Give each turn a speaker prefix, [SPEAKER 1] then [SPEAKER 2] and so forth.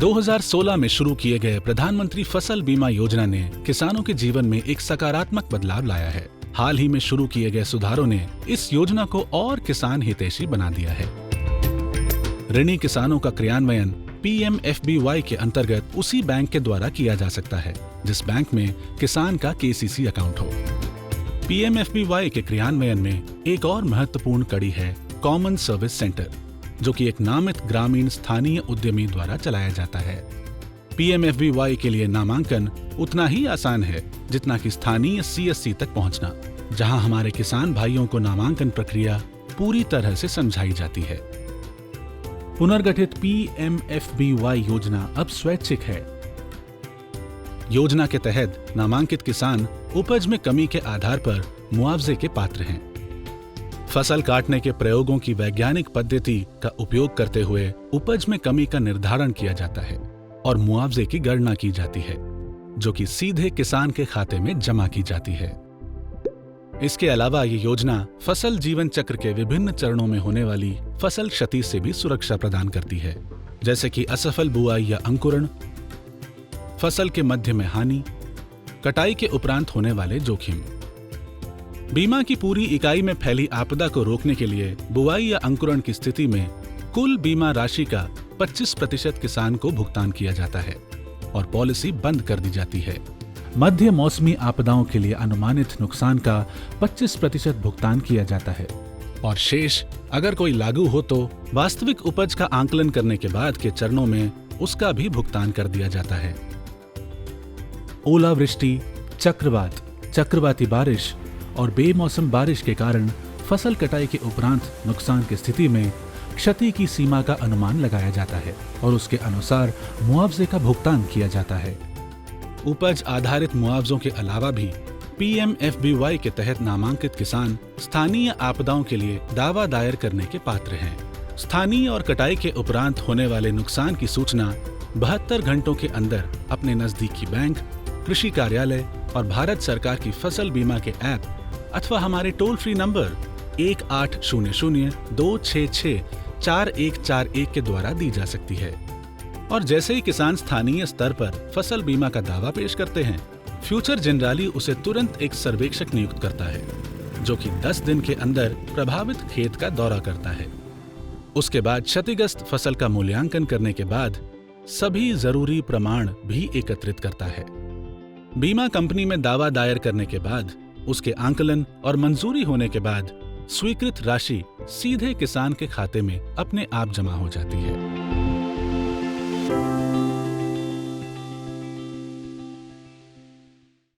[SPEAKER 1] 2016 में शुरू किए गए प्रधानमंत्री फसल बीमा योजना ने किसानों के जीवन में एक सकारात्मक बदलाव लाया है। हाल ही में शुरू किए गए सुधारों ने इस योजना को और किसान हितैषी बना दिया है। ऋणी किसानों का क्रियान्वयन PMFBY के अंतर्गत उसी बैंक के द्वारा किया जा सकता है जिस बैंक में किसान का KCC अकाउंट हो। PMFBY के क्रियान्वयन में एक और महत्वपूर्ण कड़ी है कॉमन सर्विस सेंटर, जो कि एक नामित ग्रामीण स्थानीय उद्यमी द्वारा चलाया जाता है। PMFBY के लिए नामांकन उतना ही आसान है जितना कि स्थानीय CSC तक पहुंचना, जहां हमारे किसान भाइयों को नामांकन प्रक्रिया पूरी तरह से समझाई जाती है। पुनर्गठित PMFBY योजना अब स्वैच्छिक है। योजना के तहत नामांकित किसान उपज में कमी के आधार पर मुआवजे के पात्र हैं। फसल काटने के प्रयोगों की वैज्ञानिक पद्धति का उपयोग करते हुए उपज में कमी का निर्धारण किया जाता है और मुआवजे की गणना की जाती है, जो कि सीधे किसान के खाते में जमा की जाती है। इसके अलावा ये योजना फसल जीवन चक्र के विभिन्न चरणों में होने वाली फसल क्षति से भी सुरक्षा प्रदान करती है, जैसे कि असफल बुआई या अंकुरण, फसल के मध्य में हानि, कटाई के उपरांत होने वाले जोखिम। बीमा की पूरी इकाई में फैली आपदा को रोकने के लिए बुआई या अंकुरण की स्थिति में कुल बीमा राशि का 25% किसान को भुगतान किया जाता है और पॉलिसी बंद कर दी जाती है। मध्य मौसमी आपदाओं के लिए अनुमानित नुकसान का 25% भुगतान किया जाता है और शेष अगर कोई लागू हो तो वास्तविक उपज का आंकलन करने के बाद के चरणों में उसका भी भुगतान कर दिया जाता है। ओलावृष्टि, चक्रवात, चक्रवाती बारिश और बेमौसम बारिश के कारण फसल कटाई के उपरांत नुकसान की स्थिति में क्षति की सीमा का अनुमान लगाया जाता है और उसके अनुसार मुआवजे का भुगतान किया जाता है। उपज आधारित मुआवजों के अलावा भी PMFBY के तहत नामांकित किसान स्थानीय आपदाओं के लिए दावा दायर करने के पात्र हैं। स्थानीय और कटाई के उपरांत होने वाले नुकसान की सूचना 72 घंटों के अंदर अपने नजदीकी बैंक, कृषि कार्यालय और भारत सरकार की फसल बीमा के ऐप अथवा हमारे टोल फ्री नंबर 1800-266-4141 के द्वारा दी जा सकती है। और जैसे ही किसान स्थानीय स्तर पर फसल बीमा का दावा पेश करते हैं, फ्यूचर जनरली उसे तुरंत एक सर्वेक्षक नियुक्त करता है, जो कि 10 दिन के अंदर प्रभावित खेत का दौरा करता है। उसके बाद क्षतिग्रस्त फसल का मूल्यांकन करने के बाद सभी जरूरी प्रमाण भी एकत्रित करता है। बीमा कंपनी में दावा दायर करने के बाद उसके आंकलन और मंजूरी होने के बाद स्वीकृत राशि सीधे किसान के खाते में अपने आप जमा हो जाती है।